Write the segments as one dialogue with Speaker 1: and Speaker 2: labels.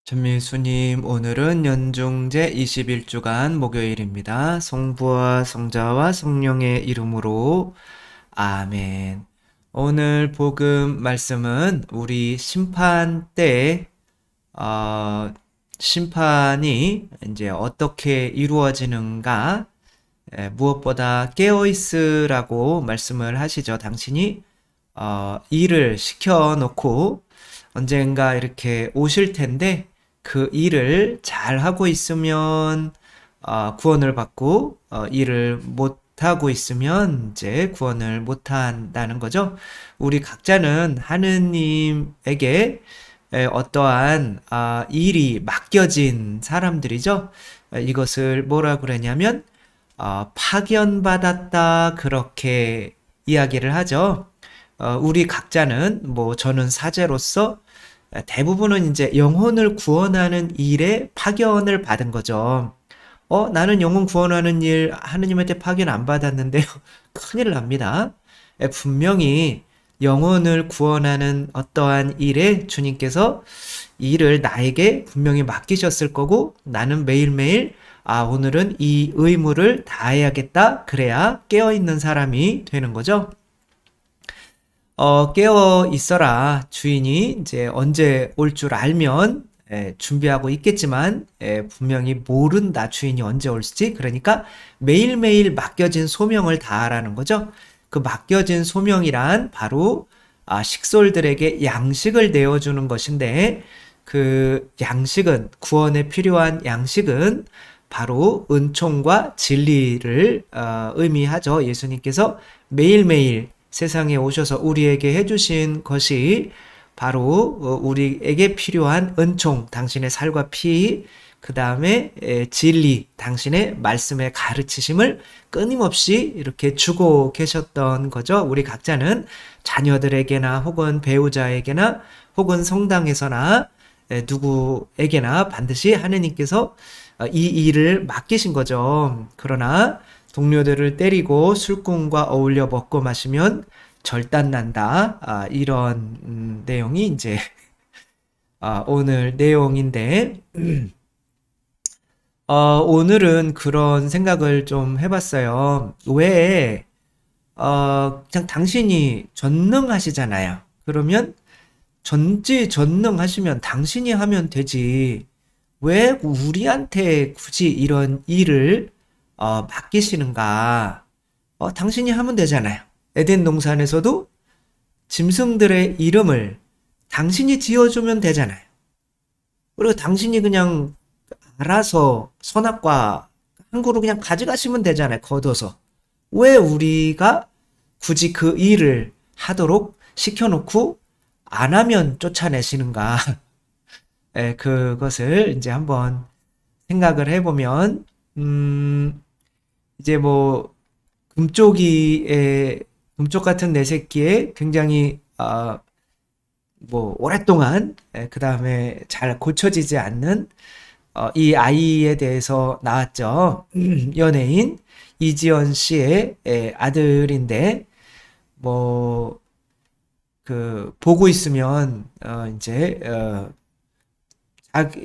Speaker 1: 전민수님, 오늘은 연중제 21주간 목요일입니다. 성부와 성자와 성령의 이름으로 아멘. 오늘 복음 말씀은 우리 심판 때, 어, 심판이 이제 어떻게 이루어지는가, 무엇보다 깨어있으라고 말씀을 하시죠. 당신이 일을 시켜놓고 언젠가 이렇게 오실 텐데 그 일을 잘 하고 있으면 구원을 받고 일을 못 하고 있으면 이제 구원을 못 한다는 거죠. 우리 각자는 하느님에게 어떠한 일이 맡겨진 사람들이죠. 이것을 뭐라 그러냐면 파견받았다 그렇게 이야기를 하죠. 우리 각자는 뭐 저는 사제로서 대부분은 이제 영혼을 구원하는 일에 파견을 받은 거죠. 나는 영혼 구원하는 일 하느님한테 파견 안 받았는데요. 큰일 납니다. 분명히 영혼을 구원하는 어떠한 일에 주님께서 일을 나에게 분명히 맡기셨을 거고 나는 매일매일 오늘은 이 의무를 다해야겠다. 그래야 깨어있는 사람이 되는 거죠. 깨어 있어라. 주인이 이제 언제 올 줄 알면 준비하고 있겠지만 분명히 모른다. 주인이 언제 올지. 그러니까 매일매일 맡겨진 소명을 다하라는 거죠. 그 맡겨진 소명이란 바로 식솔들에게 양식을 내어주는 것인데 그 양식은 구원에 필요한 양식은 바로 은총과 진리를 의미하죠. 예수님께서 매일매일 세상에 오셔서 우리에게 해주신 것이 바로 우리에게 필요한 은총, 당신의 살과 피, 그 다음에 진리, 당신의 말씀의 가르치심을 끊임없이 이렇게 주고 계셨던 거죠. 우리 각자는 자녀들에게나 혹은 배우자에게나 혹은 성당에서나 누구에게나 반드시 하느님께서 이 일을 맡기신 거죠. 그러나 동료들을 때리고 술꾼과 어울려 먹고 마시면 절단난다. 이런 내용이 이제 오늘 내용인데 오늘은 그런 생각을 좀 해봤어요. 왜 그냥 당신이 전능하시잖아요. 그러면 전지전능하시면 당신이 하면 되지. 왜 우리한테 굳이 이런 일을 맡기시는가? 당신이 하면 되잖아요. 에덴 동산에서도 짐승들의 이름을 당신이 지어주면 되잖아요. 그리고 당신이 그냥 알아서 선악과 한 그루 그냥 가져가시면 되잖아요. 걷어서. 왜 우리가 굳이 그 일을 하도록 시켜놓고 안 하면 쫓아내시는가? 그것을 이제 한번 생각을 해보면, 이제 뭐, 금쪽 같은 내 새끼에 굉장히, 뭐, 오랫동안, 그 다음에 잘 고쳐지지 않는, 이 아이에 대해서 나왔죠. 연예인, 이지연 씨의 아들인데, 뭐, 보고 있으면,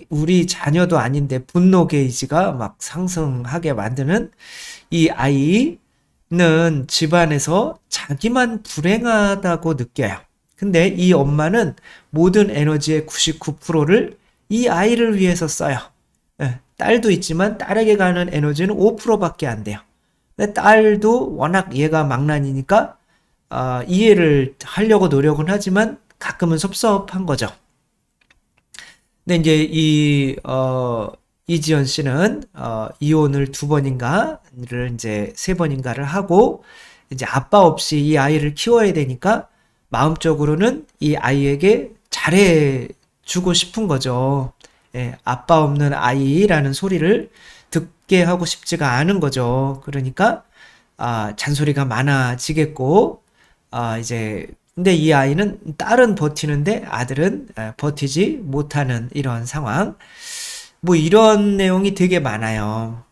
Speaker 1: 우리 자녀도 아닌데 분노 게이지가 막 상승하게 만드는 이 아이는 집안에서 자기만 불행하다고 느껴요. 근데 이 엄마는 모든 에너지의 99%를 이 아이를 위해서 써요. 딸도 있지만 딸에게 가는 에너지는 5%밖에 안 돼요. 근데 딸도 워낙 얘가 망난이니까 이해를 하려고 노력은 하지만 가끔은 섭섭한 거죠. 근데 이제 이지연 씨는, 이혼을 두 번인가를 이제 세 번인가를 하고, 이제 아빠 없이 이 아이를 키워야 되니까, 마음적으로는 이 아이에게 잘해주고 싶은 거죠. 아빠 없는 아이라는 소리를 듣게 하고 싶지가 않은 거죠. 그러니까, 잔소리가 많아지겠고, 이제 근데 이 아이는 딸은 버티는데 아들은 버티지 못하는 이런 상황. 뭐 이런 내용이 되게 많아요.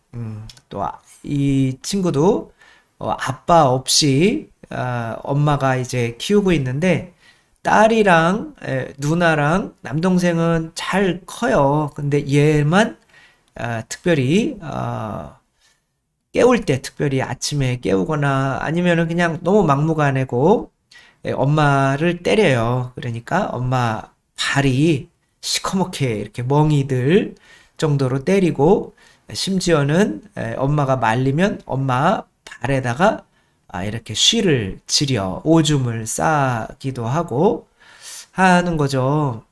Speaker 1: 또 이 친구도 아빠 없이 엄마가 이제 키우고 있는데 딸이랑 누나랑 남동생은 잘 커요. 근데 얘만 특별히 깨울 때 특별히 아침에 깨우거나 아니면은 그냥 너무 막무가내고 엄마를 때려요. 그러니까 엄마 발이 시커멓게 이렇게 멍이 들 정도로 때리고 심지어는 엄마가 말리면 엄마 발에다가 이렇게 쉬를 지려 오줌을 싸기도 하고 하는 거죠.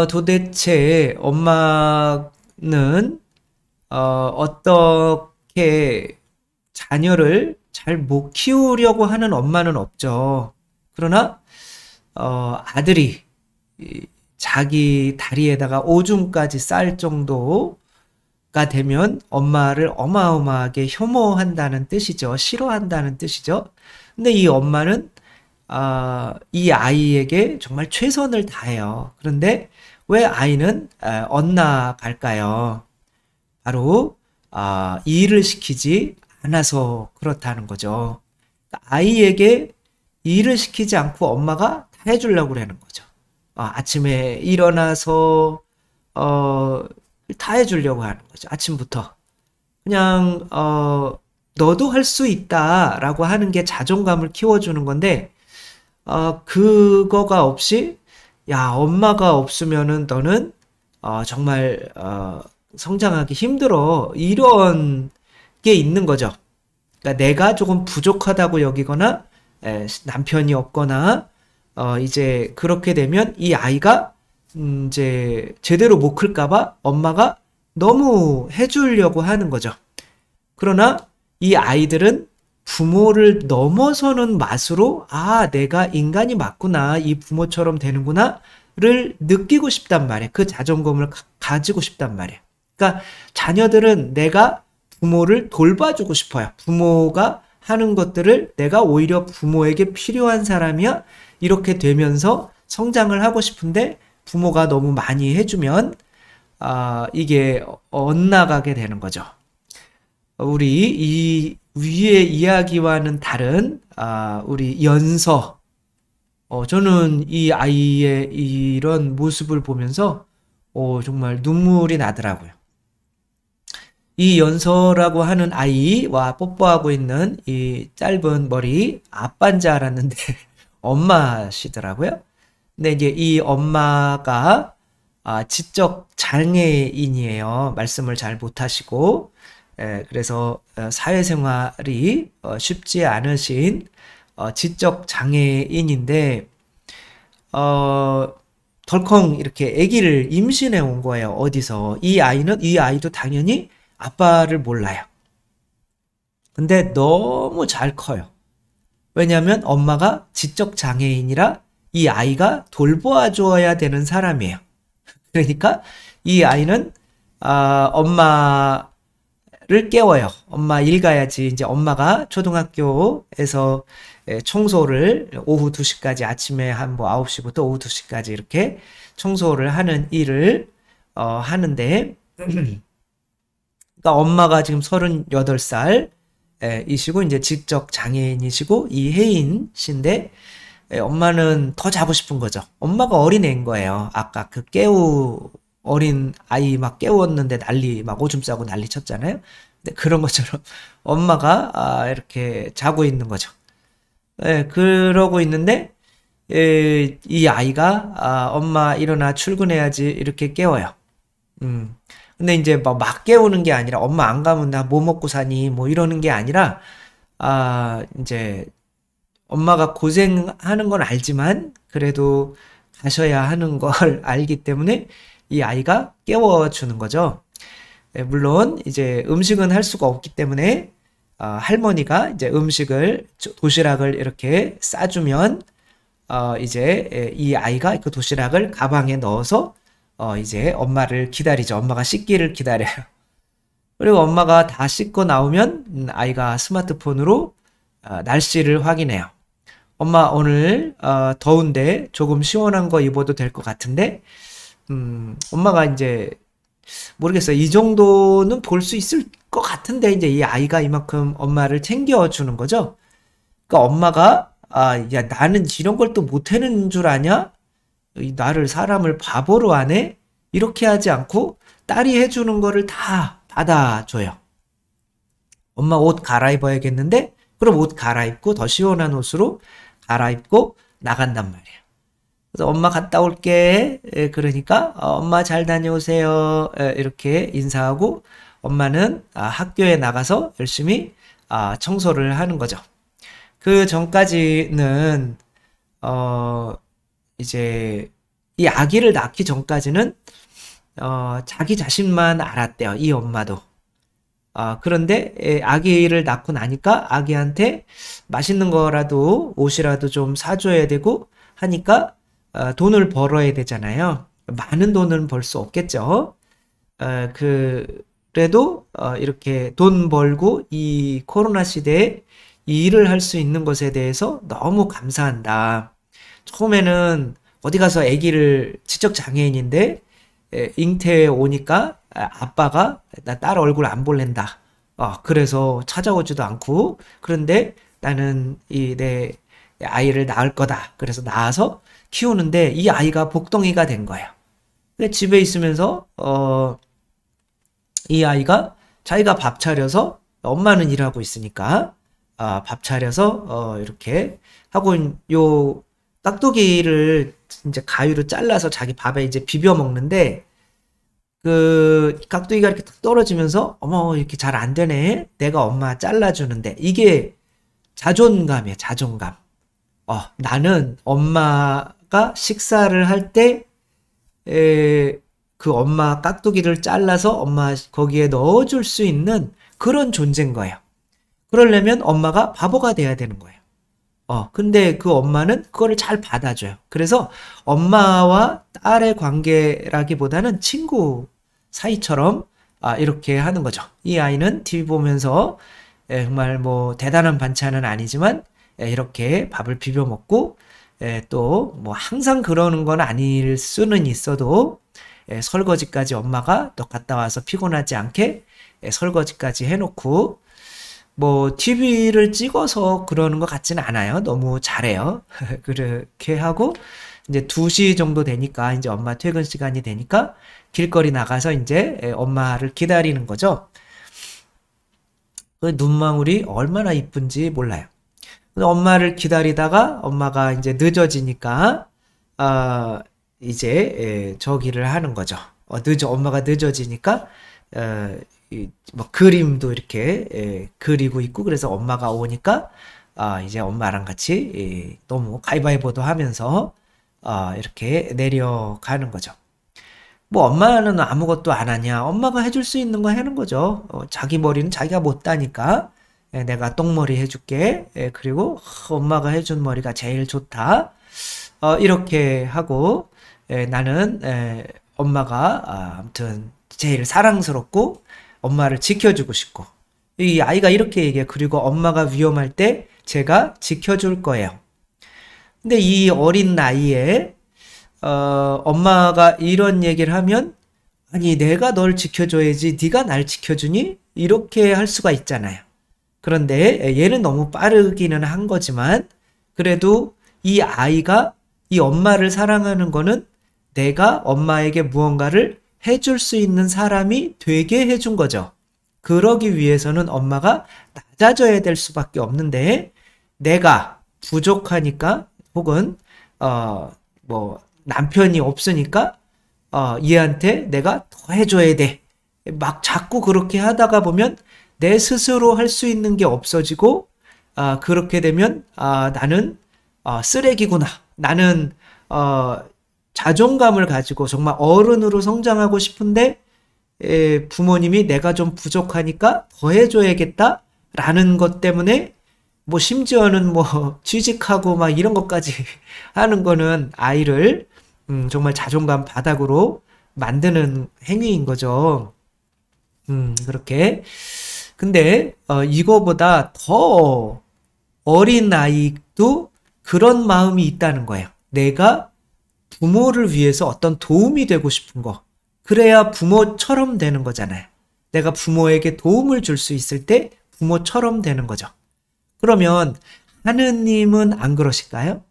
Speaker 1: 도대체 엄마는 어떻게 자녀를 잘 못 키우려고 하는 엄마는 없죠. 그러나 아들이 자기 다리에다가 오줌까지 쌀 정도가 되면 엄마를 어마어마하게 혐오한다는 뜻이죠. 싫어한다는 뜻이죠. 근데 이 엄마는 이 아이에게 정말 최선을 다해요. 그런데 왜 아이는 엇나갈까요? 바로 일을 시키지 않아서 그렇다는 거죠. 아이에게 일을 시키지 않고 엄마가 다 해주려고 그러는 거죠. 아침에 일어나서 다 해주려고 하는 거죠. 아침부터 그냥 너도 할 수 있다라고 하는 게 자존감을 키워주는 건데 그거가 없이 야 엄마가 없으면은 너는 정말 성장하기 힘들어 이런 게 있는 거죠. 그러니까 내가 조금 부족하다고 여기거나 남편이 없거나 이제 그렇게 되면 이 아이가 이제 제대로 못 클까봐 엄마가 너무 해주려고 하는 거죠. 그러나 이 아이들은 부모를 넘어서는 맛으로 내가 인간이 맞구나 이 부모처럼 되는구나를 느끼고 싶단 말이에요. 그 자존감을 가지고 싶단 말이에요. 그러니까 자녀들은 내가 부모를 돌봐주고 싶어요. 부모가 하는 것들을 내가 오히려 부모에게 필요한 사람이야 이렇게 되면서 성장을 하고 싶은데 부모가 너무 많이 해주면 이게 엇나가게 되는 거죠. 우리 이 위의 이야기와는 다른 우리 연서 저는 이 아이의 이런 모습을 보면서 정말 눈물이 나더라고요. 이 연서라고 하는 아이와 뽀뽀하고 있는 이 짧은 머리 아빠인 줄 알았는데 엄마시더라고요. 근데 이제 이 엄마가 지적 장애인이에요. 말씀을 잘 못하시고 그래서 사회생활이 쉽지 않으신 지적 장애인인데 덜컹 이렇게 아기를 임신해 온 거예요. 어디서 이 아이도 당연히 아빠를 몰라요. 근데 너무 잘 커요. 왜냐하면 엄마가 지적 장애인이라 이 아이가 돌보아줘야 되는 사람이에요. 그러니까 이 아이는 엄마를 깨워요. 엄마 일 가야지. 이제 엄마가 초등학교에서 청소를 오후 2시까지 아침에 한 뭐 9시부터 오후 2시까지 이렇게 청소를 하는 일을 하는데 그러니까 엄마가 지금 38살 이시고 이제 지적 장애인이시고 이혜인 씨인데 엄마는 더 자고 싶은 거죠. 엄마가 어린애인 거예요. 아까 그 어린 아이 막 깨웠는데 난리 막 오줌 싸고 난리 쳤잖아요. 근데 그런 것처럼 엄마가 이렇게 자고 있는 거죠. 그러고 있는데 이 아이가 엄마 일어나 출근해야지 이렇게 깨워요. 근데 이제 막 깨우는 게 아니라 엄마 안 가면 나 뭐 먹고 사니 뭐 이러는 게 아니라 이제 엄마가 고생하는 건 알지만 그래도 가셔야 하는 걸 알기 때문에 이 아이가 깨워주는 거죠. 물론 이제 음식은 할 수가 없기 때문에 할머니가 이제 도시락을 이렇게 싸주면 이제 이 아이가 그 도시락을 가방에 넣어서 이제 엄마를 기다리죠. 엄마가 씻기를 기다려요. 그리고 엄마가 다 씻고 나오면 아이가 스마트폰으로 날씨를 확인해요. 엄마 오늘 더운데 조금 시원한 거 입어도 될 것 같은데 엄마가 이제 모르겠어요. 이 정도는 볼 수 있을 것 같은데 이제 이 아이가 이만큼 엄마를 챙겨주는 거죠. 그러니까 엄마가 야, 나는 이런 걸 또 못하는 줄 아냐? 나를 사람을 바보로 하네? 이렇게 하지 않고 딸이 해주는 거를 다 받아줘요. 엄마 옷 갈아입어야겠는데? 그럼 옷 갈아입고 더 시원한 옷으로 갈아입고 나간단 말이에요. 그래서 엄마 갔다 올게. 그러니까 엄마 잘 다녀오세요. 이렇게 인사하고 엄마는 학교에 나가서 열심히 청소를 하는 거죠. 그 전까지는 이제 이 아기를 낳기 전까지는 자기 자신만 알았대요. 이 엄마도. 그런데 아기를 낳고 나니까 아기한테 맛있는 거라도 옷이라도 좀 사줘야 되고 하니까 돈을 벌어야 되잖아요. 많은 돈은 벌 수 없겠죠. 그래도 이렇게 돈 벌고 이 코로나 시대에 이 일을 할 수 있는 것에 대해서 너무 감사한다. 처음에는 어디 가서 아기를 지적 장애인인데 잉태에 오니까 아빠가 나 딸 얼굴 안 볼랜다. 그래서 찾아오지도 않고 그런데 나는 내 아이를 낳을 거다. 그래서 낳아서 키우는데 이 아이가 복덩이가 된 거예요. 근데 집에 있으면서 이 아이가 자기가 밥 차려서 엄마는 일하고 있으니까 밥 차려서 이렇게 하고 요 깍두기를 이제 가위로 잘라서 자기 밥에 이제 비벼 먹는데 그 깍두기가 이렇게 탁 떨어지면서 어머 이렇게 잘 안 되네. 내가 엄마 잘라주는데 이게 자존감이에요. 자존감. 나는 엄마가 식사를 할 때 그 엄마 깍두기를 잘라서 엄마 거기에 넣어줄 수 있는 그런 존재인 거예요. 그러려면 엄마가 바보가 돼야 되는 거예요. 근데 그 엄마는 그거를 잘 받아줘요. 그래서 엄마와 딸의 관계라기보다는 친구 사이처럼 이렇게 하는 거죠. 이 아이는 TV 보면서 정말 뭐 대단한 반찬은 아니지만 이렇게 밥을 비벼 먹고 또 뭐 항상 그러는 건 아닐 수는 있어도 설거지까지 엄마가 또 갔다 와서 피곤하지 않게 설거지까지 해놓고 뭐 TV를 찍어서 그러는 것 같지는 않아요. 너무 잘해요. 그렇게 하고 이제 2시 정도 되니까 이제 엄마 퇴근 시간이 되니까 길거리 나가서 이제 엄마를 기다리는 거죠. 그 눈망울이 얼마나 이쁜지 몰라요. 엄마를 기다리다가 엄마가 이제 늦어지니까 이제 저기를 하는 거죠. 엄마가 늦어지니까 뭐 그림도 이렇게 그리고 있고 그래서 엄마가 오니까 이제 엄마랑 같이 너무 가위바위보도 하면서 이렇게 내려가는 거죠. 뭐 엄마는 아무것도 안 하냐? 엄마가 해줄 수 있는 거 하는 거죠. 자기 머리는 자기가 못 따니까 내가 똥머리 해줄게. 그리고 엄마가 해준 머리가 제일 좋다. 이렇게 하고 나는 엄마가 아무튼 제일 사랑스럽고 엄마를 지켜주고 싶고 이 아이가 이렇게 얘기해. 그리고 엄마가 위험할 때 제가 지켜줄 거예요. 근데 이 어린 나이에 엄마가 이런 얘기를 하면 아니 내가 널 지켜줘야지 네가 날 지켜주니? 이렇게 할 수가 있잖아요. 그런데 얘는 너무 빠르기는 한 거지만 그래도 이 아이가 이 엄마를 사랑하는 거는 내가 엄마에게 무언가를 해줄 수 있는 사람이 되게 해준 거죠. 그러기 위해서는 엄마가 낮아져야 될 수밖에 없는데 내가 부족하니까 혹은 뭐 남편이 없으니까 얘한테 내가 더 해줘야 돼. 막 자꾸 그렇게 하다가 보면 내 스스로 할 수 있는 게 없어지고 그렇게 되면 나는 쓰레기구나. 나는 자존감을 가지고 정말 어른으로 성장하고 싶은데 부모님이 내가 좀 부족하니까 더 해줘야겠다 라는 것 때문에 뭐 심지어는 뭐 취직하고 막 이런 것까지 하는 거는 아이를 정말 자존감 바닥으로 만드는 행위인 거죠. 그렇게. 근데 이거보다 더 어린 아이도 그런 마음이 있다는 거예요. 내가 부모를 위해서 어떤 도움이 되고 싶은 거. 그래야 부모처럼 되는 거잖아요. 내가 부모에게 도움을 줄 수 있을 때 부모처럼 되는 거죠. 그러면 하느님은 안 그러실까요?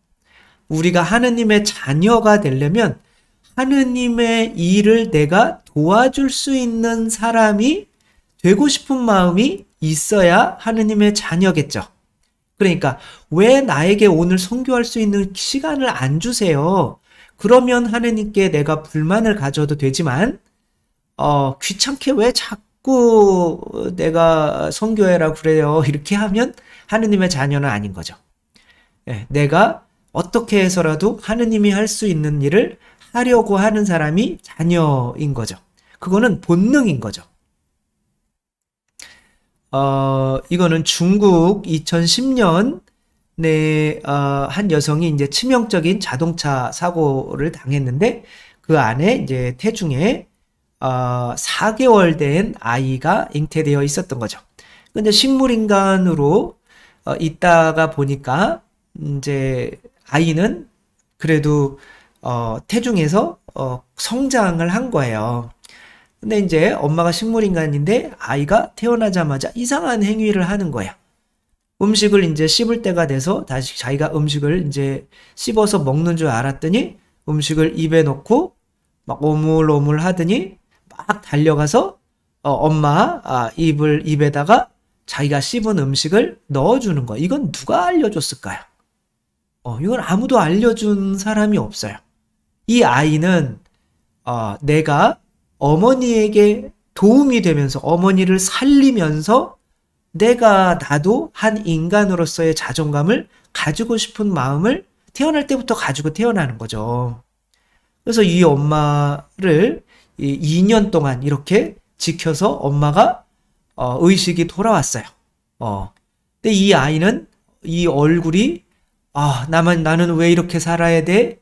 Speaker 1: 우리가 하느님의 자녀가 되려면 하느님의 일을 내가 도와줄 수 있는 사람이 되고 싶은 마음이 있어야 하느님의 자녀겠죠. 그러니까 왜 나에게 오늘 선교할 수 있는 시간을 안 주세요? 그러면 하느님께 내가 불만을 가져도 되지만 귀찮게 왜 자꾸 내가 선교해라 그래요? 이렇게 하면 하느님의 자녀는 아닌 거죠. 내가 어떻게 해서라도 하느님이 할 수 있는 일을 하려고 하는 사람이 자녀인 거죠. 그거는 본능인 거죠. 이거는 중국 2010년에 한 여성이 이제 치명적인 자동차 사고를 당했는데 그 안에 이제 태중에 4개월 된 아이가 잉태되어 있었던 거죠. 근데 식물인간으로 있다가 보니까 이제 아이는 그래도 태중에서 성장을 한 거예요. 근데 이제 엄마가 식물인간인데 아이가 태어나자마자 이상한 행위를 하는 거야. 음식을 이제 씹을 때가 돼서 다시 자기가 음식을 이제 씹어서 먹는 줄 알았더니 음식을 입에 넣고 막 오물오물 하더니 막 달려가서 엄마 입에다가 자기가 씹은 음식을 넣어주는 거야. 이건 누가 알려줬을까요? 이건 아무도 알려준 사람이 없어요. 이 아이는 내가 어머니에게 도움이 되면서 어머니를 살리면서 나도 한 인간으로서의 자존감을 가지고 싶은 마음을 태어날 때부터 가지고 태어나는 거죠. 그래서 이 엄마를 2년 동안 이렇게 지켜서 엄마가 의식이 돌아왔어요. 근데 이 아이는 이 얼굴이 나는 왜 이렇게 살아야 돼?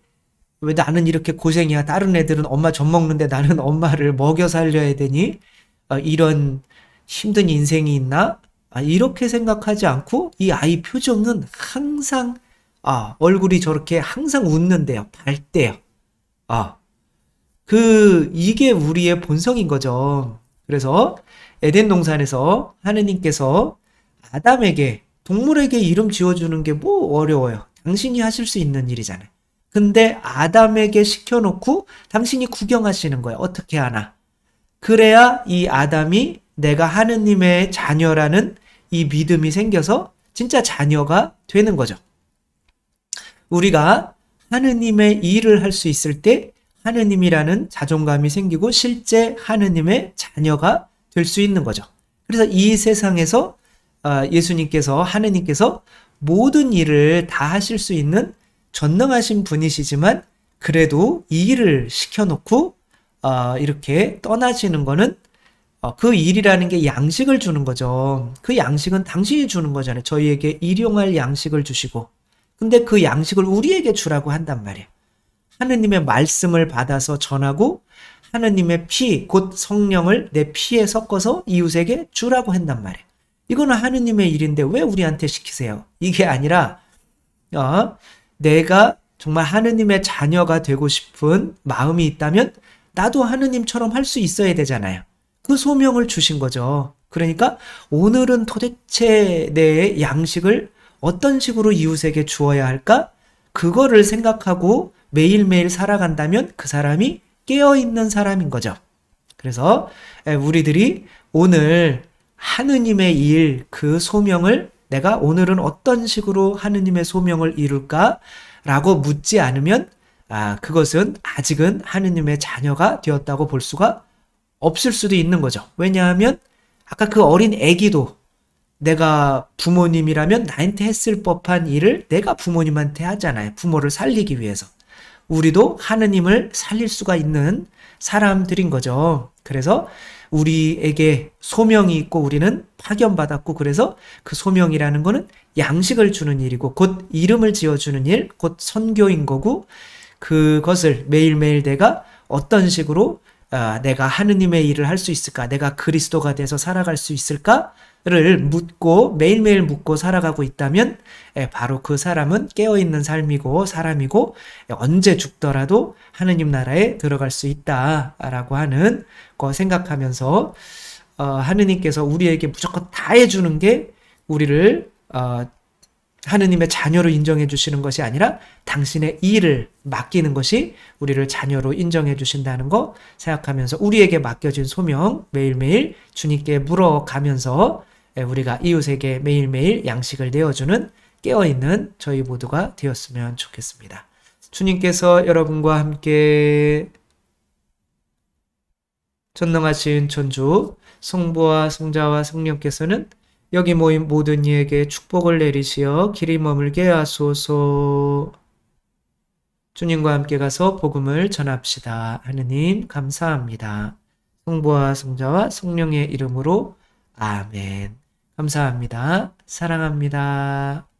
Speaker 1: 왜 나는 이렇게 고생이야? 다른 애들은 엄마 젖 먹는데 나는 엄마를 먹여 살려야 되니? 이런 힘든 인생이 있나? 이렇게 생각하지 않고 이 아이 표정은 항상 얼굴이 저렇게 항상 웃는데요. 밝대요. 이게 우리의 본성인 거죠. 그래서 에덴 동산에서 하느님께서 아담에게 동물에게 이름 지어주는 게 뭐 어려워요. 당신이 하실 수 있는 일이잖아요. 근데 아담에게 시켜놓고 당신이 구경하시는 거예요. 어떻게 하나. 그래야 이 아담이 내가 하느님의 자녀라는 이 믿음이 생겨서 진짜 자녀가 되는 거죠. 우리가 하느님의 일을 할 수 있을 때 하느님이라는 자존감이 생기고 실제 하느님의 자녀가 될 수 있는 거죠. 그래서 이 세상에서 하느님께서 모든 일을 다 하실 수 있는 전능하신 분이시지만 그래도 이 일을 시켜놓고 이렇게 떠나시는 거는 그 일이라는 게 양식을 주는 거죠. 그 양식은 당신이 주는 거잖아요. 저희에게 일용할 양식을 주시고 근데 그 양식을 우리에게 주라고 한단 말이에요. 하느님의 말씀을 받아서 전하고 하느님의 피, 곧 성령을 내 피에 섞어서 이웃에게 주라고 한단 말이에요. 이거는 하느님의 일인데 왜 우리한테 시키세요? 이게 아니라 내가 정말 하느님의 자녀가 되고 싶은 마음이 있다면 나도 하느님처럼 할 수 있어야 되잖아요. 그 소명을 주신 거죠. 그러니까 오늘은 도대체 내 양식을 어떤 식으로 이웃에게 주어야 할까? 그거를 생각하고 매일매일 살아간다면 그 사람이 깨어있는 사람인 거죠. 그래서 우리들이 오늘 하느님의 일, 그 소명을 내가 오늘은 어떤 식으로 하느님의 소명을 이룰까? 라고 묻지 않으면 그것은 아직은 하느님의 자녀가 되었다고 볼 수가 없을 수도 있는 거죠. 왜냐하면 아까 그 어린 애기도 내가 부모님이라면 나한테 했을 법한 일을 내가 부모님한테 하잖아요. 부모를 살리기 위해서. 우리도 하느님을 살릴 수가 있는 사람들인 거죠. 그래서 우리에게 소명이 있고 우리는 파견받았고 그래서 그 소명이라는 거는 양식을 주는 일이고 곧 이름을 지어주는 일, 곧 선교인 거고 그것을 매일매일 내가 어떤 식으로 내가 하느님의 일을 할 수 있을까? 내가 그리스도가 돼서 살아갈 수 있을까?를 묻고 매일매일 묻고 살아가고 있다면 바로 그 사람은 깨어있는 삶이고 사람이고 언제 죽더라도 하느님 나라에 들어갈 수 있다라고 하는 거 생각하면서 하느님께서 우리에게 무조건 다 해주는 게 우리를 하느님의 자녀로 인정해 주시는 것이 아니라 당신의 일을 맡기는 것이 우리를 자녀로 인정해 주신다는 거 생각하면서 우리에게 맡겨진 소명 매일매일 주님께 물어가면서 우리가 이웃에게 매일매일 양식을 내어주는 깨어있는 저희 모두가 되었으면 좋겠습니다. 주님께서 여러분과 함께 전능하신 천주 성부와 성자와 성령께서는 여기 모인 모든 이에게 축복을 내리시어 길이 머물게 하소서. 주님과 함께 가서 복음을 전합시다. 하느님 감사합니다. 성부와 성자와 성령의 이름으로 아멘. 감사합니다. 사랑합니다.